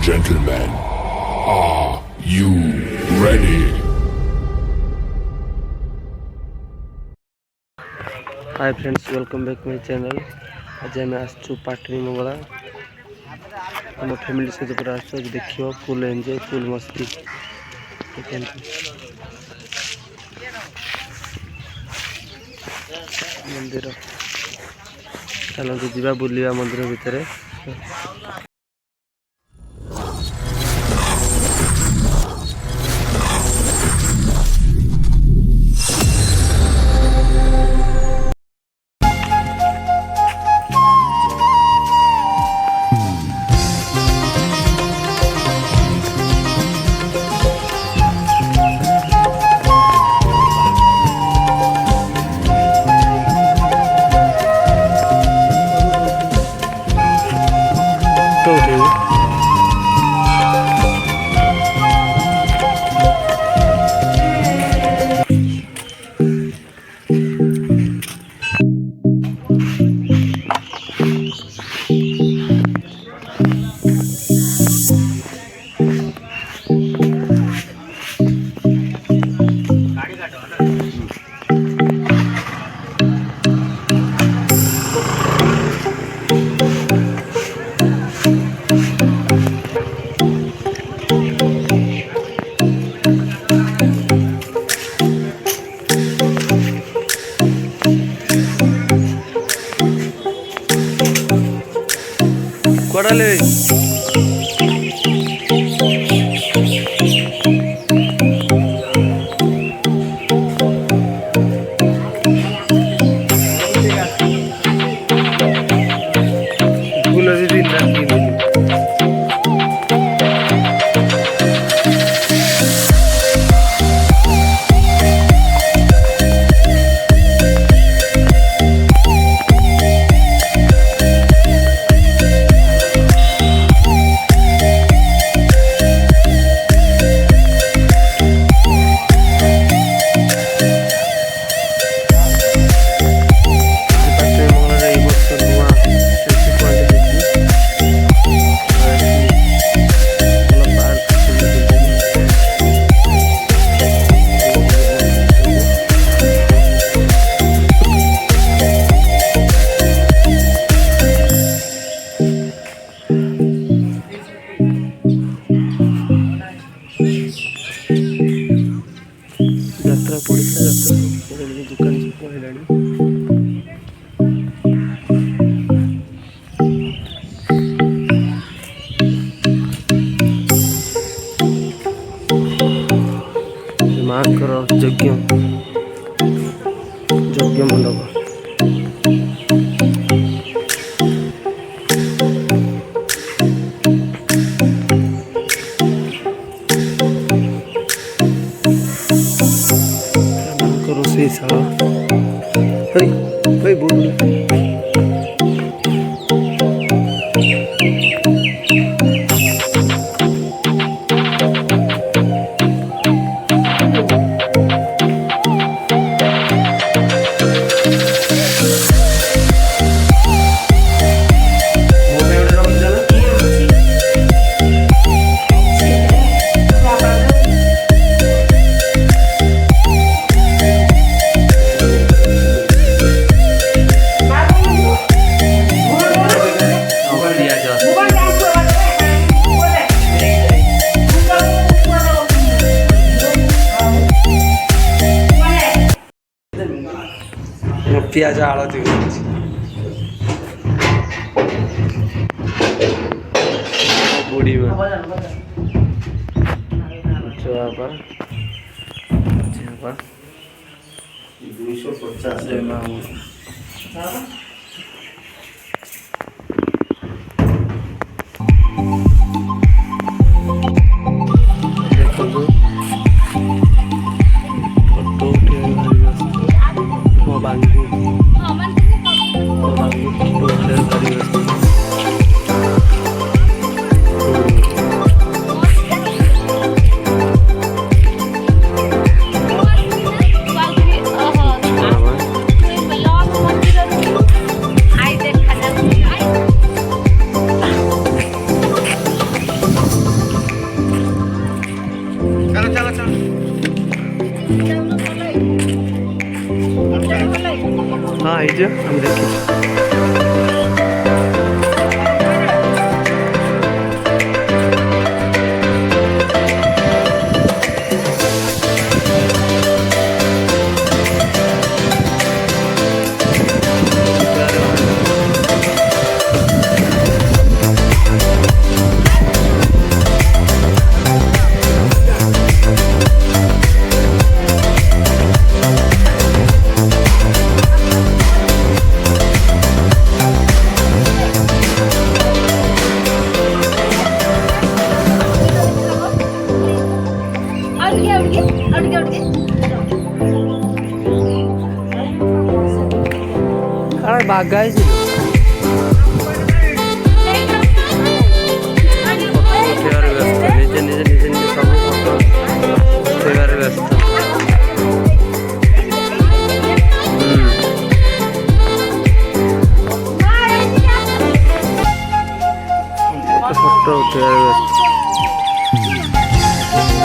gentlemen, are you ready? Hi friends, welcome back my channel. आज आम आसचु पाटनी मंगला आम family सहित पूरा आसचु। देखियो फुल एंजॉय, फुल मस्ती। मंदिर चलते जीवा बुलिया मंदिर भितर। కొడాలి గులాబీ తింటాను. ଯାତ୍ରା ପଡ଼ିଥିଲା। ଯାତ୍ରା ଦୋକାନ ସବୁ କହିଲାଣି। ମାଙ୍କର ଯଜ୍ଞ ମଣ୍ଡପ। रोषेईशाला बोल ପିଆଜ ଆଳତି କରୁଛି। ବୁଢ଼ୀ ମା ବାପା 250 Thank you. ଦିଅ ଆମେ ଦେଖିଛୁ। কারণ বাগাইছিল উঠেবারে ব্যস্ত নিজে নিজে নিজে নিজে সব ফটো উঠেবারে ব্যস্ত। ফটো উঠেবারে ব্যস্ত।